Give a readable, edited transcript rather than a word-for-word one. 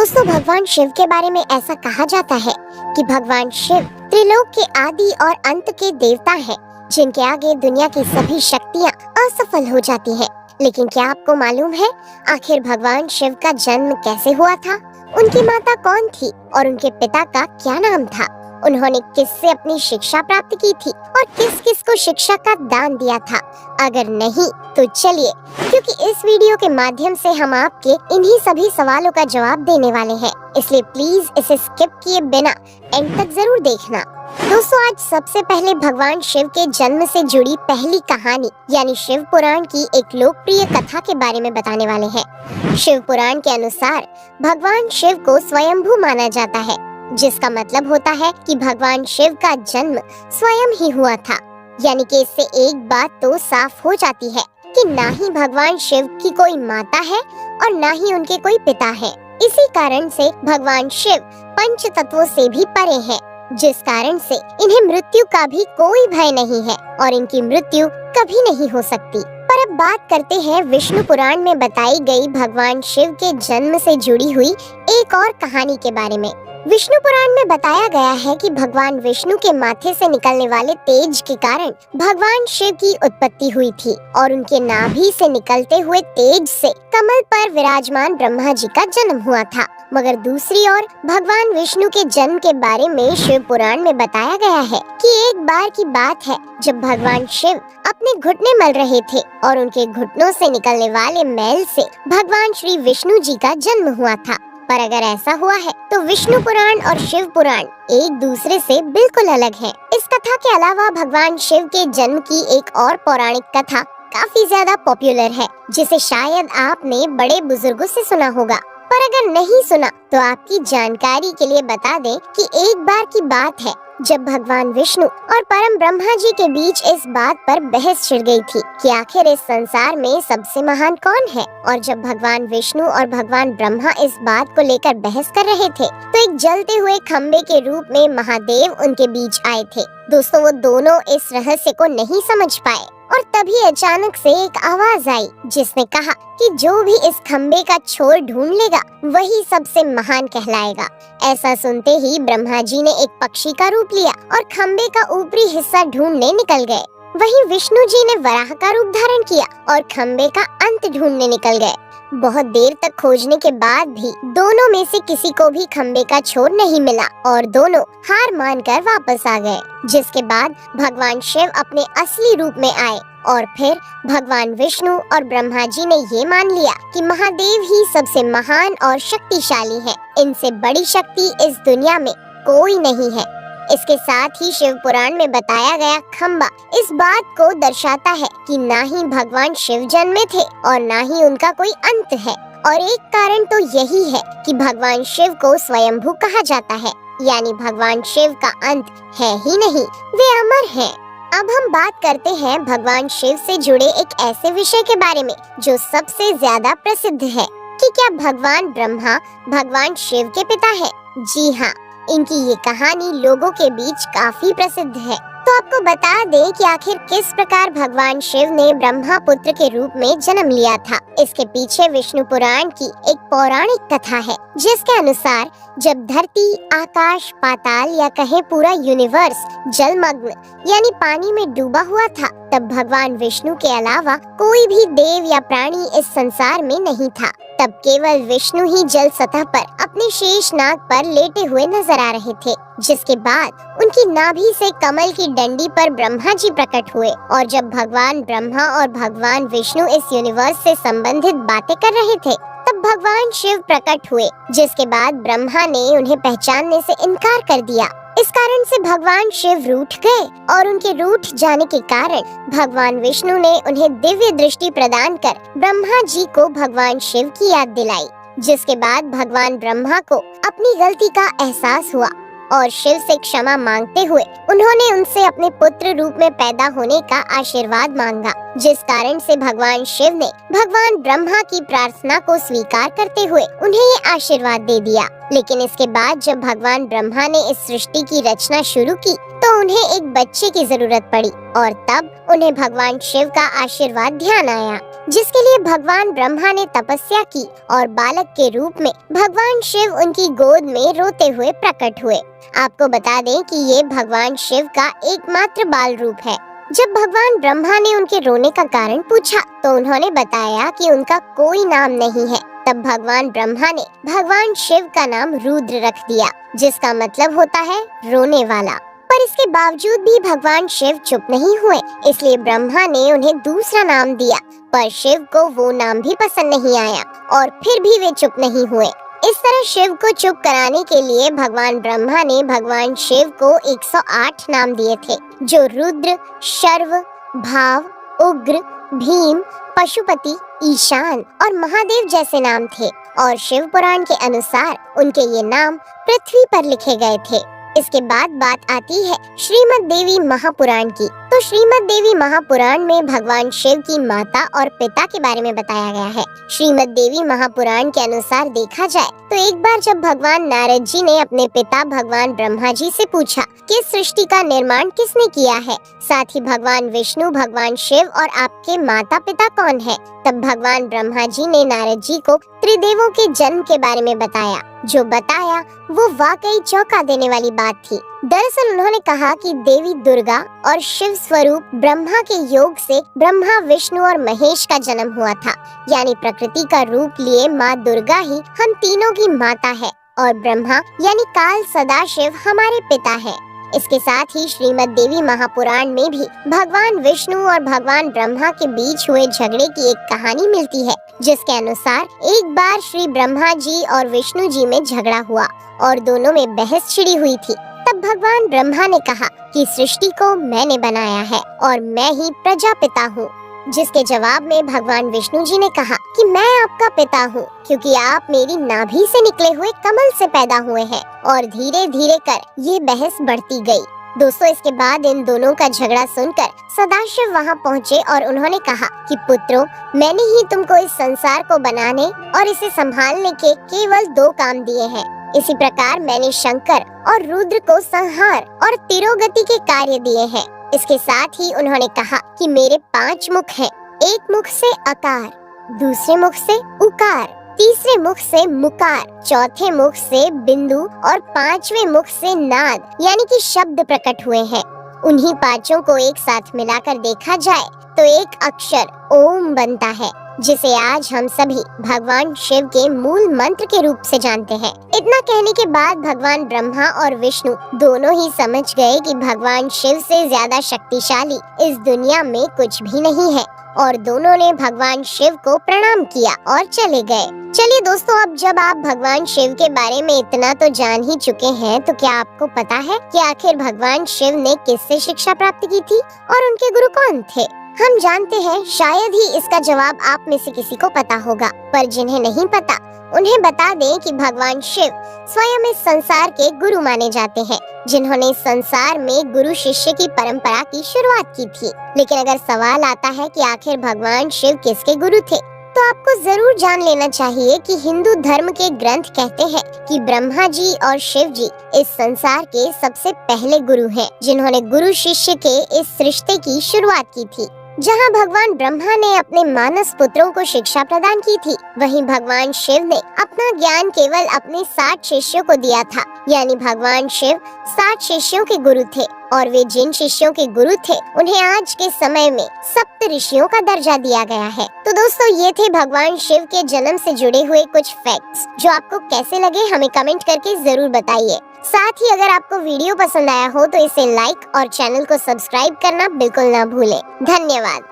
दोस्तों, भगवान शिव के बारे में ऐसा कहा जाता है कि भगवान शिव त्रिलोक के आदि और अंत के देवता हैं, जिनके आगे दुनिया की सभी शक्तियाँ असफल हो जाती हैं। लेकिन क्या आपको मालूम है आखिर भगवान शिव का जन्म कैसे हुआ था? उनकी माता कौन थी और उनके पिता का क्या नाम था? उन्होंने किससे अपनी शिक्षा प्राप्त की थी और किस किस को शिक्षा का दान दिया था? अगर नहीं तो चलिए, क्योंकि इस वीडियो के माध्यम से हम आपके इन्हीं सभी सवालों का जवाब देने वाले हैं, इसलिए प्लीज इसे स्किप किए बिना एंड तक जरूर देखना। दोस्तों, आज सबसे पहले भगवान शिव के जन्म से जुड़ी पहली कहानी यानी शिव पुराण की एक लोकप्रिय कथा के बारे में बताने वाले हैं। शिव पुराण के अनुसार भगवान शिव को स्वयंभू माना जाता है, जिसका मतलब होता है कि भगवान शिव का जन्म स्वयं ही हुआ था। यानी कि इससे एक बात तो साफ हो जाती है कि ना ही भगवान शिव की कोई माता है और ना ही उनके कोई पिता है। इसी कारण से भगवान शिव पंच तत्वों से भी परे हैं, जिस कारण से इन्हें मृत्यु का भी कोई भय नहीं है और इनकी मृत्यु कभी नहीं हो सकती। पर अब बात करते हैं विष्णु पुराण में बताई गई भगवान शिव के जन्म से जुड़ी हुई एक और कहानी के बारे में। विष्णु पुराण में बताया गया है कि भगवान विष्णु के माथे से निकलने वाले तेज के कारण भगवान शिव की उत्पत्ति हुई थी और उनके नाभि से निकलते हुए तेज से कमल पर विराजमान ब्रह्मा जी का जन्म हुआ था। मगर दूसरी ओर भगवान विष्णु के जन्म के बारे में शिव पुराण में बताया गया है कि एक बार की बात है जब भगवान शिव अपने घुटने मल रहे थे और उनके घुटनों से निकलने वाले मैल से भगवान श्री विष्णु जी का जन्म हुआ था। पर अगर ऐसा हुआ है तो विष्णु पुराण और शिव पुराण एक दूसरे से बिल्कुल अलग हैं। इस कथा के अलावा भगवान शिव के जन्म की एक और पौराणिक कथा काफी ज्यादा पॉपुलर है, जिसे शायद आपने बड़े बुजुर्गों से सुना होगा। पर अगर नहीं सुना तो आपकी जानकारी के लिए बता दें कि एक बार की बात है जब भगवान विष्णु और परम ब्रह्मा जी के बीच इस बात पर बहस छिड़ गई थी कि आखिर इस संसार में सबसे महान कौन है। और जब भगवान विष्णु और भगवान ब्रह्मा इस बात को लेकर बहस कर रहे थे तो एक जलते हुए खम्बे के रूप में महादेव उनके बीच आए थे। दोस्तों, वो दोनों इस रहस्य को नहीं समझ पाए और तभी अचानक से एक आवाज आई जिसने कहा कि जो भी इस खम्बे का छोर ढूंढ लेगा वही सबसे महान कहलाएगा। ऐसा सुनते ही ब्रह्मा जी ने एक पक्षी का रूप लिया और खम्बे का ऊपरी हिस्सा ढूंढने निकल गए। वहीं विष्णु जी ने वराह का रूप धारण किया और खम्बे का अंत ढूंढने निकल गए। बहुत देर तक खोजने के बाद भी दोनों में से किसी को भी खम्बे का छोर नहीं मिला और दोनों हार मानकर वापस आ गए। जिसके बाद भगवान शिव अपने असली रूप में आए और फिर भगवान विष्णु और ब्रह्मा जी ने ये मान लिया कि महादेव ही सबसे महान और शक्तिशाली हैं। इनसे बड़ी शक्ति इस दुनिया में कोई नहीं है। इसके साथ ही शिव पुराण में बताया गया खम्बा इस बात को दर्शाता है कि ना ही भगवान शिव जन्मे थे और ना ही उनका कोई अंत है। और एक कारण तो यही है कि भगवान शिव को स्वयंभू कहा जाता है, यानी भगवान शिव का अंत है ही नहीं, वे अमर हैं। अब हम बात करते हैं भगवान शिव से जुड़े एक ऐसे विषय के बारे में जो सबसे ज्यादा प्रसिद्ध है कि क्या भगवान ब्रह्मा भगवान शिव के पिता है? जी हाँ, इनकी ये कहानी लोगों के बीच काफी प्रसिद्ध है। तो आपको बता दें कि आखिर किस प्रकार भगवान शिव ने ब्रह्मा पुत्र के रूप में जन्म लिया था। इसके पीछे विष्णु पुराण की एक पौराणिक कथा है, जिसके अनुसार जब धरती, आकाश, पाताल या कहे पूरा यूनिवर्स जलमग्न यानी पानी में डूबा हुआ था, तब भगवान विष्णु के अलावा कोई भी देव या प्राणी इस संसार में नहीं था। तब केवल विष्णु ही जल सतह पर अपने शेष नाग पर लेटे हुए नजर आ रहे थे। जिसके बाद उनकी नाभि से कमल की डंडी पर ब्रह्मा जी प्रकट हुए और जब भगवान ब्रह्मा और भगवान विष्णु इस यूनिवर्स से संबंधित बातें कर रहे थे तब भगवान शिव प्रकट हुए, जिसके बाद ब्रह्मा ने उन्हें पहचानने से इनकार कर दिया। इस कारण से भगवान शिव रूठ गए और उनके रूठ जाने के कारण भगवान विष्णु ने उन्हें दिव्य दृष्टि प्रदान कर ब्रह्मा जी को भगवान शिव की याद दिलाई। जिसके बाद भगवान ब्रह्मा को अपनी गलती का एहसास हुआ और शिव से क्षमा मांगते हुए उन्होंने उनसे अपने पुत्र रूप में पैदा होने का आशीर्वाद मांगा। जिस कारण से भगवान शिव ने भगवान ब्रह्मा की प्रार्थना को स्वीकार करते हुए उन्हें ये आशीर्वाद दे दिया। लेकिन इसके बाद जब भगवान ब्रह्मा ने इस सृष्टि की रचना शुरू की तो उन्हें एक बच्चे की जरूरत पड़ी और तब उन्हें भगवान शिव का आशीर्वाद ध्यान आया, जिसके लिए भगवान ब्रह्मा ने तपस्या की और बालक के रूप में भगवान शिव उनकी गोद में रोते हुए प्रकट हुए। आपको बता दें कि ये भगवान शिव का एकमात्र बाल रूप है। जब भगवान ब्रह्मा ने उनके रोने का कारण पूछा तो उन्होंने बताया कि उनका कोई नाम नहीं है। तब भगवान ब्रह्मा ने भगवान शिव का नाम रुद्र रख दिया, जिसका मतलब होता है रोने वाला। पर इसके बावजूद भी भगवान शिव चुप नहीं हुए, इसलिए ब्रह्मा ने उन्हें दूसरा नाम दिया। पर शिव को वो नाम भी पसंद नहीं आया और फिर भी वे चुप नहीं हुए। इस तरह शिव को चुप कराने के लिए भगवान ब्रह्मा ने भगवान शिव को 108 नाम दिए थे, जो रुद्र, शर्व, भाव, उग्र, भीम, पशुपति, ईशान और महादेव जैसे नाम थे। और शिव पुराण के अनुसार उनके ये नाम पृथ्वी पर लिखे गए थे। इसके बाद बात आती है श्रीमद् देवी महापुराण की। तो श्रीमद् देवी महापुराण में भगवान शिव की माता और पिता के बारे में बताया गया है। श्रीमद् देवी महापुराण के अनुसार देखा जाए तो एक बार जब भगवान नारद जी ने अपने पिता भगवान ब्रह्मा जी से पूछा कि इस सृष्टि का निर्माण किसने किया है, साथ ही भगवान विष्णु, भगवान शिव और आपके माता पिता कौन है, तब भगवान ब्रह्मा जी ने नारद जी को त्रिदेवों के जन्म के बारे में बताया। जो बताया वो वाकई चौंका देने वाली बात थी। दरअसल उन्होंने कहा कि देवी दुर्गा और शिव स्वरूप ब्रह्मा के योग से ब्रह्मा, विष्णु और महेश का जन्म हुआ था। यानी प्रकृति का रूप लिए माँ दुर्गा ही हम तीनों की माता है और ब्रह्मा यानी काल सदाशिव हमारे पिता है। इसके साथ ही श्रीमद् देवी महापुराण में भी भगवान विष्णु और भगवान ब्रह्मा के बीच हुए झगड़े की एक कहानी मिलती है, जिसके अनुसार एक बार श्री ब्रह्मा जी और विष्णु जी में झगड़ा हुआ और दोनों में बहस छिड़ी हुई थी। तब भगवान ब्रह्मा ने कहा कि सृष्टि को मैंने बनाया है और मैं ही प्रजापिता हूँ, जिसके जवाब में भगवान विष्णु जी ने कहा कि मैं आपका पिता हूँ, क्योंकि आप मेरी नाभि से निकले हुए कमल से पैदा हुए हैं। और धीरे धीरे कर ये बहस बढ़ती गई। दोस्तों, इसके बाद इन दोनों का झगड़ा सुनकर सदाशिव वहाँ पहुँचे और उन्होंने कहा कि पुत्रों, मैंने ही तुमको इस संसार को बनाने और इसे संभालने के केवल 2 काम दिए हैं। इसी प्रकार मैंने शंकर और रुद्र को संहार और तिरोगति के कार्य दिए हैं। इसके साथ ही उन्होंने कहा कि मेरे 5 मुख हैं। एक मुख से अकार, दूसरे मुख से उकार, तीसरे मुख से मुकार, चौथे मुख से बिंदु और 5वें मुख से नाद यानी कि शब्द प्रकट हुए हैं। उन्हीं 5 को एक साथ मिलाकर देखा जाए तो एक अक्षर ओम बनता है, जिसे आज हम सभी भगवान शिव के मूल मंत्र के रूप से जानते हैं। इतना कहने के बाद भगवान ब्रह्मा और विष्णु दोनों ही समझ गए कि भगवान शिव से ज्यादा शक्तिशाली इस दुनिया में कुछ भी नहीं है और दोनों ने भगवान शिव को प्रणाम किया और चले गए। चलिए दोस्तों, अब जब आप भगवान शिव के बारे में इतना तो जान ही चुके हैं, तो क्या आपको पता है कि आखिर भगवान शिव ने किससे शिक्षा प्राप्त की थी और उनके गुरु कौन थे? हम जानते हैं शायद ही इसका जवाब आप में से किसी को पता होगा, पर जिन्हें नहीं पता उन्हें बता दें कि भगवान शिव स्वयं इस संसार के गुरु माने जाते हैं, जिन्होंने इस संसार में गुरु शिष्य की परंपरा की शुरुआत की थी। लेकिन अगर सवाल आता है कि आखिर भगवान शिव किसके गुरु थे, तो आपको जरूर जान लेना चाहिए कि हिंदू धर्म के ग्रंथ कहते हैं कि ब्रह्मा जी और शिव जी इस संसार के सबसे पहले गुरु हैं, जिन्होंने गुरु शिष्य के इस रिश्ते की शुरुआत की थी। जहां भगवान ब्रह्मा ने अपने मानस पुत्रों को शिक्षा प्रदान की थी, वहीं भगवान शिव ने अपना ज्ञान केवल अपने 60 शिष्यों को दिया था। यानी भगवान शिव 60 शिष्यों के गुरु थे और वे जिन शिष्यों के गुरु थे उन्हें आज के समय में सप्त ऋषियों का दर्जा दिया गया है। तो दोस्तों, ये थे भगवान शिव के जन्म से जुड़े हुए कुछ फैक्ट्स, जो आपको कैसे लगे हमें कमेंट करके जरूर बताइए। साथ ही अगर आपको वीडियो पसंद आया हो तो इसे लाइक और चैनल को सब्सक्राइब करना बिल्कुल ना भूलें। धन्यवाद।